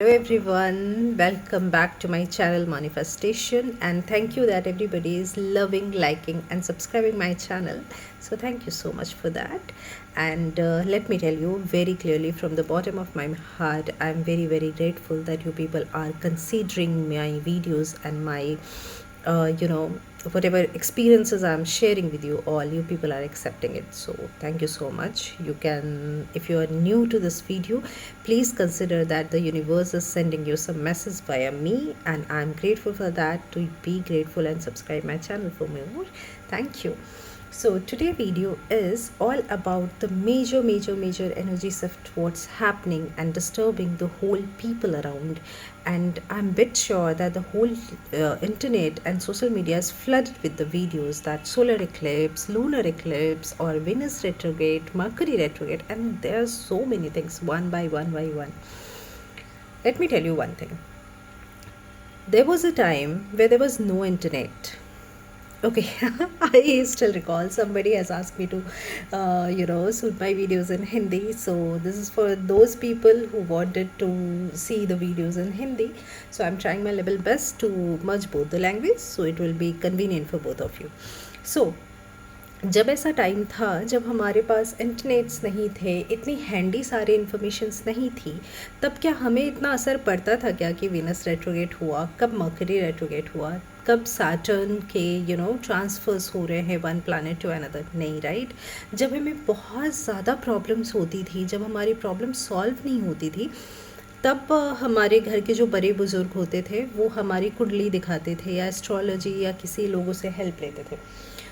Hello everyone, welcome back to my channel Manifestation, and thank you that everybody is loving, liking and subscribing my channel. So thank you so much for that. And let me tell you very clearly from the bottom of my heart, I'm very grateful that you people are considering my videos and my whatever experiences I'm sharing with you all, you people are accepting it. So thank you so much. You can, if you are new to this video, please consider that the universe is sending you some message via me, and I'm grateful for that. To be grateful and subscribe my channel for more. Thank you. So today video is all about the major energy shift, what's happening and disturbing the whole people around. And I'm bit sure that the whole internet and social media is flooded with the videos that solar eclipse, lunar eclipse, or Venus retrograde, Mercury retrograde, and there are so many things one by one. Let me tell you one thing. There was a time where there was no internet. Okay, I still recall somebody has asked me to, shoot my videos in Hindi. So this is for those people who wanted to see the videos in Hindi. So I'm trying my level best to merge both the language, so it will be convenient for both of you. So जब ऐसा time था जब हमारे पास internets नहीं थे, इतनी handy सारे informations नहीं थी, तब क्या हमें इतना असर पड़ता था क्या कि वीनस रेट्रोगेट हुआ, कब मर्करी रेट्रोगेट हुआ, कब सैटर्न के ट्रांसफर्स हो रहे हैं वन प्लैनेट टू अनदर? नहीं, राइट? जब हमें बहुत ज़्यादा प्रॉब्लम्स होती थी, जब हमारी प्रॉब्लम सॉल्व नहीं होती थी, तब हमारे घर के जो बड़े बुज़ुर्ग होते थे वो हमारी कुंडली दिखाते थे या एस्ट्रोलॉजी या किसी लोगों से हेल्प लेते थे.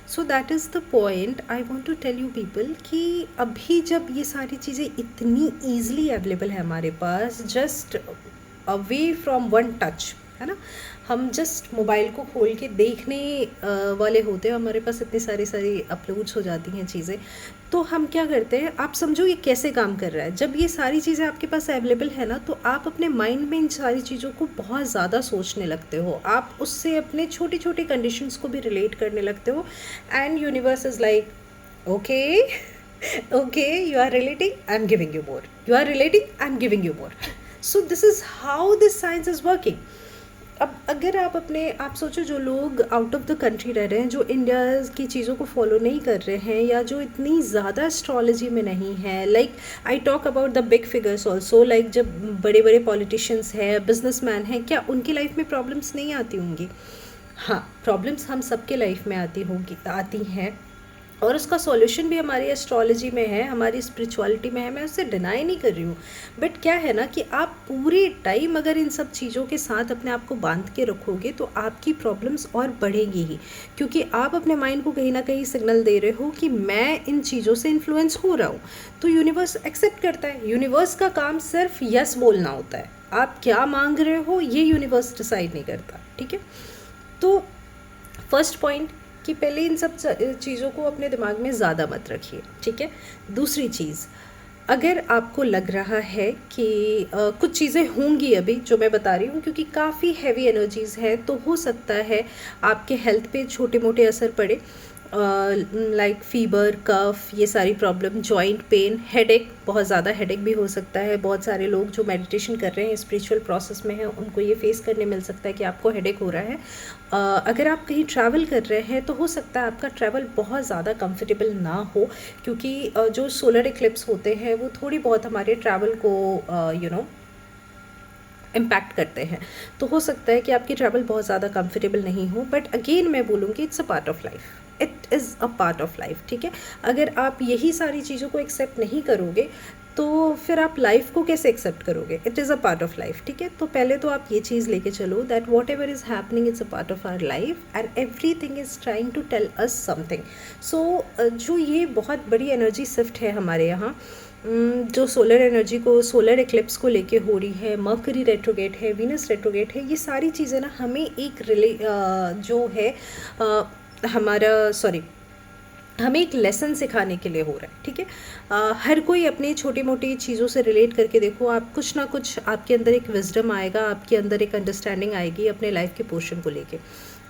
So that is the point I want to tell you people कि अभी जब ये सारी चीज़ें इतनी ईजली अवेलेबल है हमारे पास, just away from one touch, है ना, हम जस्ट मोबाइल को खोल के देखने वाले होते हैं, हमारे पास इतनी सारी अपलोड्स हो जाती हैं चीज़ें, तो हम क्या करते हैं, आप समझो ये कैसे काम कर रहा है. जब ये सारी चीज़ें आपके पास अवेलेबल है ना, तो आप अपने माइंड में इन सारी चीज़ों को बहुत ज़्यादा सोचने लगते हो, आप उससे अपने छोटे कंडीशंस को भी रिलेट करने लगते हो, and universe is like okay you are relating, I am giving you more, you are relating, I am giving you more. So this is how this science is working. अब अगर आप सोचो, जो लोग आउट ऑफ द कंट्री रह रहे हैं, जो इंडिया की चीज़ों को फॉलो नहीं कर रहे हैं, या जो इतनी ज़्यादा एस्ट्रोलॉजी में नहीं है, like I talk about the big figures also, like जब बड़े पॉलिटिशियंस हैं, बिजनेसमैन हैं, क्या उनकी लाइफ में प्रॉब्लम्स नहीं आती होंगी? हाँ, प्रॉब्लम्स हम सबके लाइफ में आती हैं, और उसका सॉल्यूशन भी हमारी एस्ट्रोलॉजी में है, हमारी स्पिरिचुअलिटी में है, मैं उससे डिनाई नहीं कर रही हूँ. बट क्या है ना कि आप पूरे टाइम अगर इन सब चीज़ों के साथ अपने आप को बांध के रखोगे तो आपकी प्रॉब्लम्स और बढ़ेंगी ही, क्योंकि आप अपने माइंड को कहीं ना कहीं सिग्नल दे रहे हो कि मैं इन चीज़ों से इन्फ्लुएंस हो रहा हूँ. तो यूनिवर्स एक्सेप्ट करता है. यूनिवर्स का काम सिर्फ यस बोलना होता है. आप क्या मांग रहे हो ये यूनिवर्स डिसाइड नहीं करता. ठीक है, तो फर्स्ट पॉइंट कि पहले इन सब चीज़ों को अपने दिमाग में ज़्यादा मत रखिए. ठीक है. दूसरी चीज़, अगर आपको लग रहा है कि कुछ चीज़ें होंगी अभी जो मैं बता रही हूँ, क्योंकि काफ़ी हैवी एनर्जीज़ हैं, तो हो सकता है आपके हेल्थ पे छोटे मोटे असर पड़े, लाइक फीवर, कफ, ये सारी प्रॉब्लम, जॉइंट पेन, हेडेक, बहुत ज़्यादा हेडेक भी हो सकता है. बहुत सारे लोग जो मेडिटेशन कर रहे हैं, स्पिरिचुअल प्रोसेस में हैं, उनको ये फेस करने मिल सकता है कि आपको हेडेक हो रहा है. अगर आप कहीं ट्रैवल कर रहे हैं तो हो सकता है आपका ट्रैवल बहुत ज़्यादा कंफर्टेबल ना हो, क्योंकि जो सोलर इक्लिप्स होते हैं वो थोड़ी बहुत हमारे ट्रैवल को इम्पैक्ट करते हैं. तो हो सकता है कि आपकी ट्रैवल बहुत ज़्यादा कंफर्टेबल नहीं हो, बट अगेन मैं बोलूँगी it's a part of life. It is a part of life. ठीक है. अगर आप यही सारी चीज़ों को एक्सेप्ट नहीं करोगे तो फिर आप लाइफ को कैसे एक्सेप्ट करोगे? It is a part of life. ठीक है. तो पहले तो आप ये चीज़ लेके चलो that what ever is happening it's a part of our life and everything is trying to tell us something. So जो ये बहुत बड़ी एनर्जी शिफ्ट है हमारे यहाँ, जो सोलर एनर्जी को, सोलर एक्लिप्स को लेके हो रही है, मर्करी रेट्रोगेट है, वीनस रेट्रोगेट है, ये सारी चीज़ें ना हमें एक जो है हमें एक लेसन सिखाने के लिए हो रहा है. ठीक है. हर कोई अपनी छोटी मोटी चीज़ों से रिलेट करके देखो, आप कुछ ना कुछ, आपके अंदर एक विजडम आएगा, आपके अंदर एक अंडरस्टैंडिंग आएगी अपने लाइफ के पोर्शन को लेके.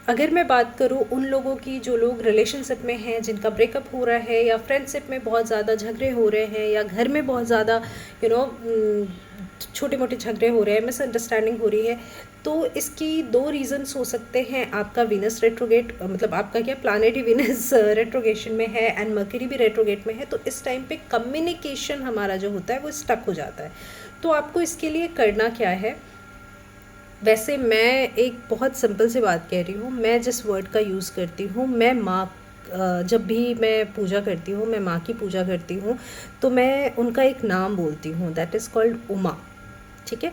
अगर मैं बात करूँ उन लोगों की जो लोग रिलेशनशिप में हैं, जिनका ब्रेकअप हो रहा है, या फ्रेंडशिप में बहुत ज़्यादा झगड़े हो रहे हैं, या घर में बहुत ज़्यादा छोटे मोटे झगड़े हो रहे हैं, मिसअंडरस्टैंडिंग हो रही है, तो इसकी दो रीजंस हो सकते हैं। आपका वीनस रेट्रोगेट, मतलब आपका क्या प्लानेट ही वीनस रेट्रोगेशन में है एंड मर्करी भी रेट्रोगेट में है, तो इस टाइम पे कम्युनिकेशन हमारा जो होता है वो स्टक हो जाता है। तो आपको इसके लिए करना क्या है, वैसे मैं एक बहुत सिंपल सी बात कह रही हूँ, मैं जिस वर्ड का यूज़ करती हूँ, मैं माँ, जब भी मैं पूजा करती हूँ, मैं माँ की पूजा करती हूँ, तो मैं उनका एक नाम बोलती हूँ, दैट इज़ कॉल्ड उमा। ठीक है,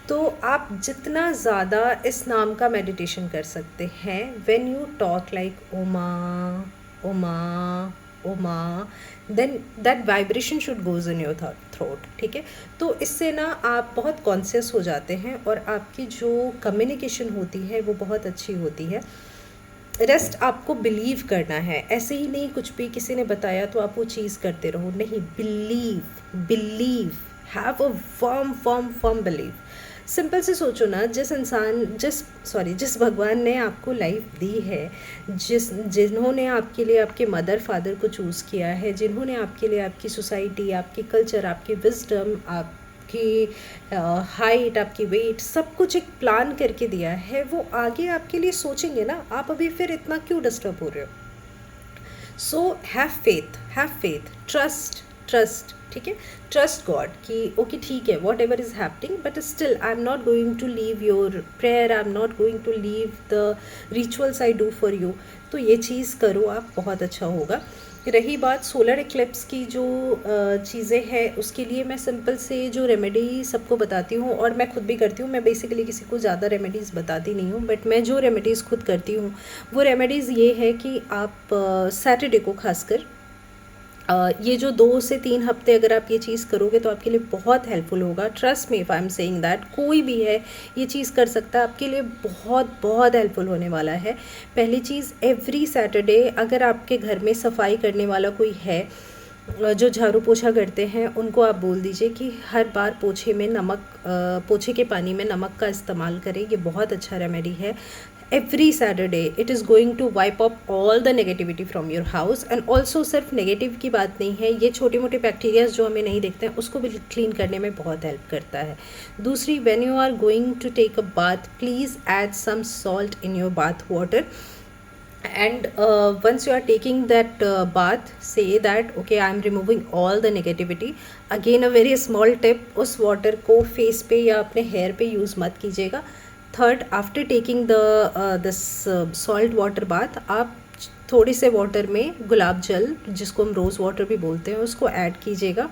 तो आप जितना ज़्यादा इस नाम का मेडिटेशन कर सकते हैं, व्हेन यू टॉक लाइक उमा उमा उमा, then that vibration should goes in your throat. ठीक है, तो इससे ना आप बहुत कॉन्शियस हो जाते हैं और आपकी जो कम्युनिकेशन होती है वो बहुत अच्छी होती है। रेस्ट आपको बिलीव करना है, ऐसे ही नहीं कुछ भी किसी ने बताया तो आप वो चीज़ करते रहो, नहीं, believe believe, have a firm firm firm believe. Simple से सोचो ना, जिस भगवान ने आपको लाइफ दी है, जिन्होंने आपके लिए आपके मदर फादर को चूज़ किया है, जिन्होंने आपके लिए आपकी सोसाइटी, आपकी कल्चर, आपकी विजडम, आपकी हाइट, आपकी वेट, सब कुछ एक प्लान करके दिया है, वो आगे आपके लिए सोचेंगे ना। आप अभी फिर इतना क्यों डिस्टर्ब हो रहे हो? So have faith, trust. ठीक है, ट्रस्ट गॉड कि ओके ठीक है, what ever is happening, but still I am not going to leave your prayer, I am not going to leave the rituals I do for you. तो ये चीज़ करो आप, बहुत अच्छा होगा। रही बात सोलर इक्लिप्स की, जो चीज़ें हैं उसके लिए मैं सिंपल से जो रेमेडी सबको बताती हूँ, और मैं खुद भी करती हूँ। मैं बेसिकली किसी को ज़्यादा रेमेडीज़ बताती नहीं हूँ, बट मैं जो रेमेडीज़ खुद करती हूँ वो रेमेडीज़ ये है कि आप सैटरडे को खासकर ये जो 2 से 3 हफ्ते अगर आप ये चीज़ करोगे तो आपके लिए बहुत हेल्पफुल होगा। Trust me if I am saying that, कोई भी है ये चीज़ कर सकता है, आपके लिए बहुत बहुत हेल्पफुल होने वाला है। पहली चीज़, एवरी सैटरडे अगर आपके घर में सफाई करने वाला कोई है, जो झाड़ू पोछा करते हैं, उनको आप बोल दीजिए कि हर बार पोछे के पानी में नमक का इस्तेमाल करें। ये बहुत अच्छा रेमेडी है। Every Saturday it is going to wipe up all the negativity from your house. And also सिर्फ नेगेटिव की बात नहीं है, ये छोटे मोटे बैक्टीरियाज जो हमें नहीं दिखते हैं उसको भी क्लीन करने में बहुत हेल्प करता है। दूसरी, when you are going to take a bath, please add some salt in your bath water, and once you are taking that bath, say that okay, I am removing all the negativity. Again a very small tip, उस water को face पे या अपने hair पे use मत कीजिएगा। Third, after taking this salt water bath, आप थोड़ी से वाटर में गुलाब जल, जिसको हम रोज़ वाटर भी बोलते हैं, उसको ऐड कीजिएगा।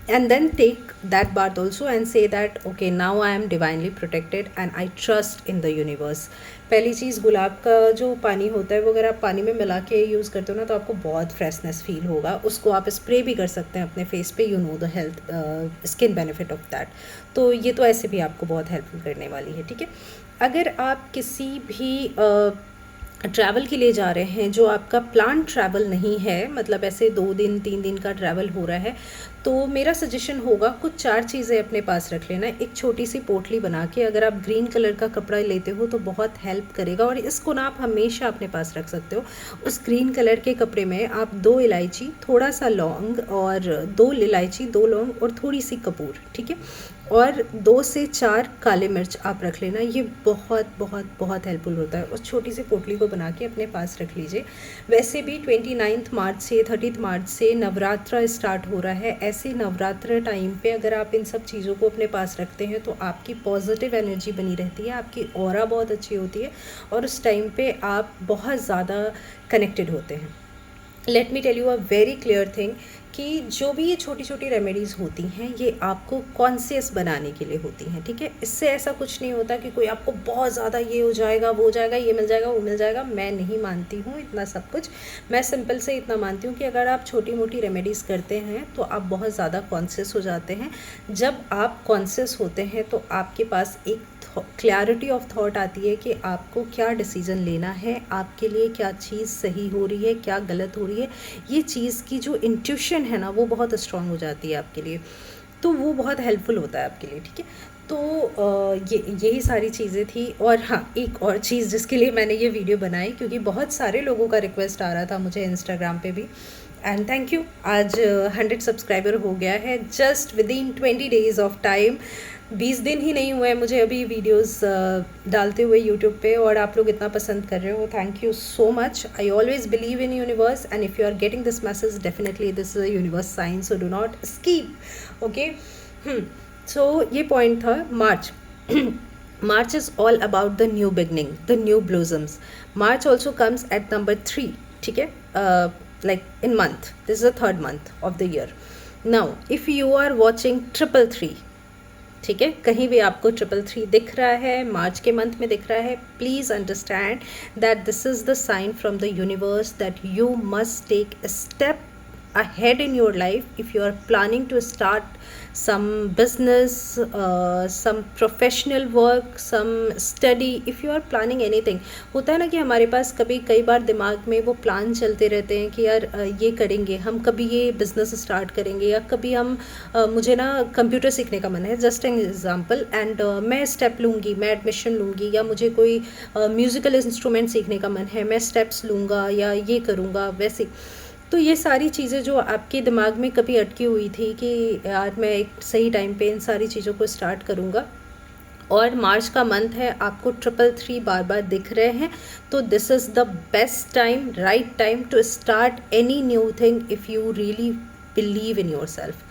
and then take that bath also and say that okay, now I am divinely protected and I trust in the universe. पहली चीज़, गुलाब का जो पानी होता है वो अगर आप पानी में मिला के यूज़ करते हो ना तो आपको बहुत फ्रेशनेस फील होगा। उसको आप स्प्रे भी कर सकते हैं अपने फेस पे, you know the health skin benefit of that. तो ये तो ऐसे भी आपको बहुत हेल्पफुल करने वाली है। ठीक है, अगर आप किसी भी ट्रैवल के लिए जा रहे हैं, जो आपका प्लान ट्रैवल नहीं है, मतलब ऐसे 2 दिन 3 दिन का ट्रैवल हो रहा है, तो मेरा सजेशन होगा कुछ 4 चीज़ें अपने पास रख लेना। एक छोटी सी पोटली बना के, अगर आप ग्रीन कलर का कपड़ा लेते हो तो बहुत हेल्प करेगा, और इसको ना आप हमेशा अपने पास रख सकते हो। उस ग्रीन कलर के कपड़े में आप 2 इलायची, थोड़ा सा लौंग, और 2 इलायची, 2 लौंग और थोड़ी सी कपूर, ठीक है, और 2 से 4 काले मिर्च आप रख लेना। ये बहुत बहुत बहुत हेल्पफुल होता है। उस छोटी सी पोटली को बना के अपने पास रख लीजिए। वैसे भी 29 मार्च से 30 मार्च से नवरात्रा स्टार्ट हो रहा है। ऐसे नवरात्र टाइम पे अगर आप इन सब चीज़ों को अपने पास रखते हैं तो आपकी पॉजिटिव एनर्जी बनी रहती है, आपकी ऑरा बहुत अच्छी होती है, और उस टाइम पे आप बहुत ज़्यादा कनेक्टेड होते हैं। Let me tell you a very clear thing कि जो भी ये छोटी छोटी रेमेडीज़ होती हैं ये आपको कॉन्शियस बनाने के लिए होती हैं। ठीक है, इससे ऐसा कुछ नहीं होता कि कोई आपको बहुत ज़्यादा ये हो जाएगा, वो हो जाएगा, ये मिल जाएगा, वो मिल जाएगा। मैं नहीं मानती हूँ इतना सब कुछ। मैं सिंपल से इतना मानती हूँ कि अगर आप छोटी मोटी रेमेडीज़ करते हैं तो आप बहुत ज़्यादा कॉन्शियस हो जाते हैं। जब आप कॉन्शियस होते हैं तो आपके पास एक क्लैरिटी ऑफ थॉट आती है कि आपको क्या डिसीज़न लेना है, आपके लिए क्या चीज़ सही हो रही है, क्या गलत हो रही है। ये चीज़ की जो इंट्यूशन है ना वो बहुत स्ट्रांग हो जाती है आपके लिए, तो वो बहुत हेल्पफुल होता है आपके लिए। ठीक है, तो यही सारी चीज़ें थी। और हाँ, एक और चीज़ जिसके लिए मैंने ये वीडियो बनाई, क्योंकि बहुत सारे लोगों का रिक्वेस्ट आ रहा था मुझे इंस्टाग्राम पे भी एंड थैंक यू। आज 100 सब्सक्राइबर हो गया है just with in 20 days of time. 20 दिन ही नहीं हुए मुझे अभी वीडियोस डालते हुए यूट्यूब पे, और आप लोग इतना पसंद कर रहे हो, thank you so much. I always believe in universe and if you are getting this message definitely this is a universe sign, so do not skip. Okay, so ये पॉइंट था मार्च। March is all about the new beginning, the new blossoms. March also comes at number 3, ठीक है, like in month. This is the third month of the year. Now, if you are watching 333, ठीक है, कहीं भी आपको 333 दिख रहा है, मार्च के मंथ में दिख रहा है, please understand that this is the sign from the universe that you must take a step ahead in your life if you are planning to start some business, some professional work, some study, if you are planning anything. होता है ना कि हमारे पास कई बार दिमाग में वो plan चलते रहते हैं कि यार ये करेंगे हम, कभी ये बिज़नेस स्टार्ट करेंगे, या कभी हम मुझे ना कंप्यूटर सीखने का मन है, जस्ट एन एग्जांपल, एंड मैं स्टेप लूँगी, मैं एडमिशन लूँगी, या मुझे कोई म्यूज़िकल इंस्ट्रूमेंट सीखने का मन है, मैं स्टेप्स लूँगा या ये करूँगा वैसे। तो ये सारी चीज़ें जो आपके दिमाग में कभी अटकी हुई थी कि यार मैं एक सही टाइम पे इन सारी चीज़ों को स्टार्ट करूँगा, और मार्च का मंथ है, आपको 333 बार बार दिख रहे हैं, तो this is the best time, right time to start any new thing if you really believe in your self.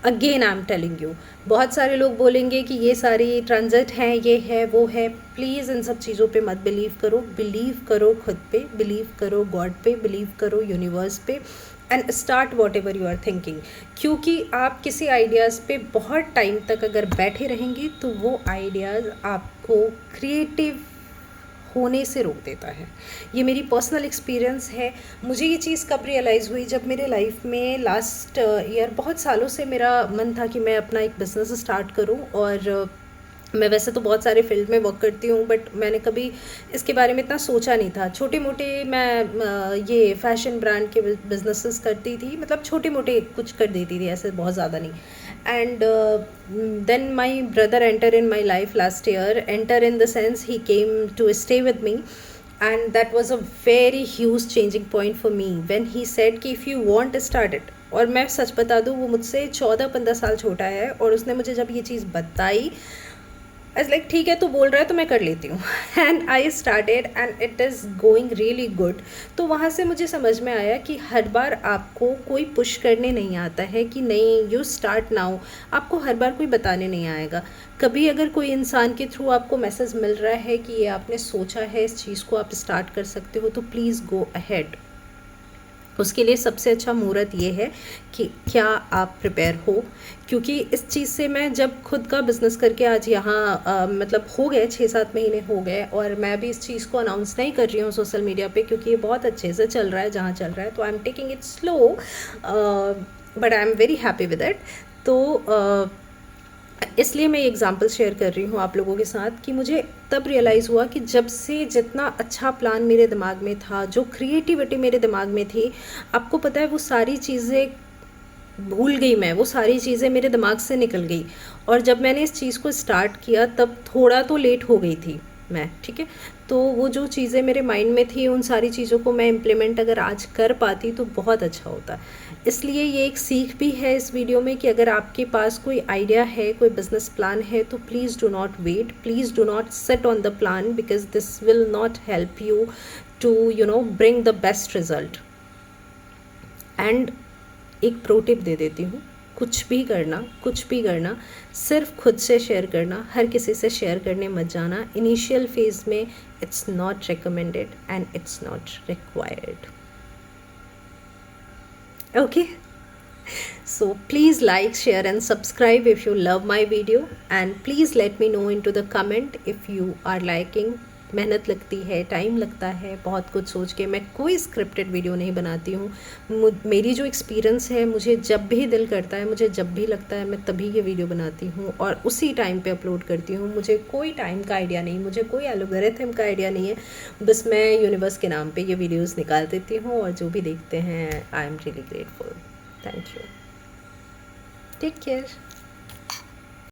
Again I am telling you, बहुत सारे लोग बोलेंगे कि ये सारी ट्रांजिट हैं, ये है वो है, प्लीज़ इन सब चीज़ों पे मत बिलीव करो खुद पे, बिलीव करो गॉड पे, बिलीव करो यूनिवर्स पे, and start what ever you are thinking. क्योंकि आप किसी आइडियाज़ पे बहुत टाइम तक अगर बैठे रहेंगे तो वो आइडियाज़ आपको क्रिएटिव होने से रोक देता है। ये मेरी पर्सनल एक्सपीरियंस है। मुझे ये चीज़ कब रियलाइज़ हुई, जब मेरे लाइफ में लास्ट ईयर बहुत सालों से मेरा मन था कि मैं अपना एक बिज़नेस स्टार्ट करूं, और मैं वैसे तो बहुत सारे फील्ड में वर्क करती हूँ, बट मैंने कभी इसके बारे में इतना सोचा नहीं था। छोटे मोटे मैं ये फैशन ब्रांड के बिजनेसेस करती थी, मतलब छोटे मोटे कुछ कर देती थी, ऐसे बहुत ज़्यादा नहीं। And then my brother enter in my life last year, enter in the sense he came to stay with me, and that was a very huge changing point for me when he said कि if you want start it. और मैं सच बता दूँ, वो मुझसे 14-15 साल छोटा है, और उसने मुझे जब ये चीज़ बताई, एज लाइक ठीक है तो बोल रहा है तो मैं कर लेती हूँ, and I started and it is going really good. तो वहाँ से मुझे समझ में आया कि हर बार आपको कोई पुश करने नहीं आता है कि नहीं यू स्टार्ट नाउ, आपको हर बार कोई बताने नहीं आएगा। कभी अगर कोई इंसान के थ्रू आपको मैसेज मिल रहा है कि ये आपने सोचा है इस चीज़ को आप स्टार्ट कर सकते हो, तो प्लीज़ गो अहेड। उसके लिए सबसे अच्छा मुहूर्त ये है कि क्या आप प्रिपेयर हो, क्योंकि इस चीज़ से मैं जब खुद का बिज़नेस करके आज यहाँ मतलब हो गए 6-7 महीने हो गए, और मैं भी इस चीज़ को अनाउंस नहीं कर रही हूँ सोशल मीडिया पे, क्योंकि ये बहुत अच्छे से चल रहा है जहाँ चल रहा है, तो I am taking it slow, but I am very happy with it. तो इसलिए मैं ये एग्ज़ाम्पल शेयर कर रही हूँ आप लोगों के साथ कि मुझे तब रियलाइज़ हुआ कि जब से जितना अच्छा प्लान मेरे दिमाग में था, जो क्रिएटिविटी मेरे दिमाग में थी, आपको पता है वो सारी चीज़ें भूल गई मैं, वो सारी चीज़ें मेरे दिमाग से निकल गई। और जब मैंने इस चीज़ को स्टार्ट किया तब थोड़ा तो लेट हो गई थी मैं, ठीक है, तो वो जो चीज़ें मेरे माइंड में थी उन सारी चीज़ों को मैं इम्प्लीमेंट अगर आज कर पाती तो बहुत अच्छा होता। इसलिए ये एक सीख भी है इस वीडियो में कि अगर आपके पास कोई आइडिया है, कोई बिजनेस प्लान है, तो please do not wait, please do not set on the plan, because this will not help you to bring the best result. And एक प्रो टिप दे देती हूँ, कुछ भी करना सिर्फ खुद से शेयर करना, हर किसी से शेयर करने मत जाना। इनिशियल फेज में it's not recommended and it's not required. Okay, so please like, share and subscribe if you love my video, and please let me know into the comment if you are liking। मेहनत लगती है, time लगता है, बहुत कुछ सोच के मैं कोई स्क्रिप्टेड वीडियो नहीं बनाती हूँ। मेरी जो एक्सपीरियंस है, मुझे जब भी दिल करता है, मुझे जब भी लगता है, मैं तभी ये वीडियो बनाती हूँ और उसी टाइम पे अपलोड करती हूँ। मुझे कोई टाइम का आइडिया नहीं, मुझे कोई एल्गोरिथम का आइडिया नहीं है, बस मैं यूनिवर्स के नाम पे ये वीडियोस निकाल देती हूँ, और जो भी देखते हैं I am really grateful. Thank you, take care.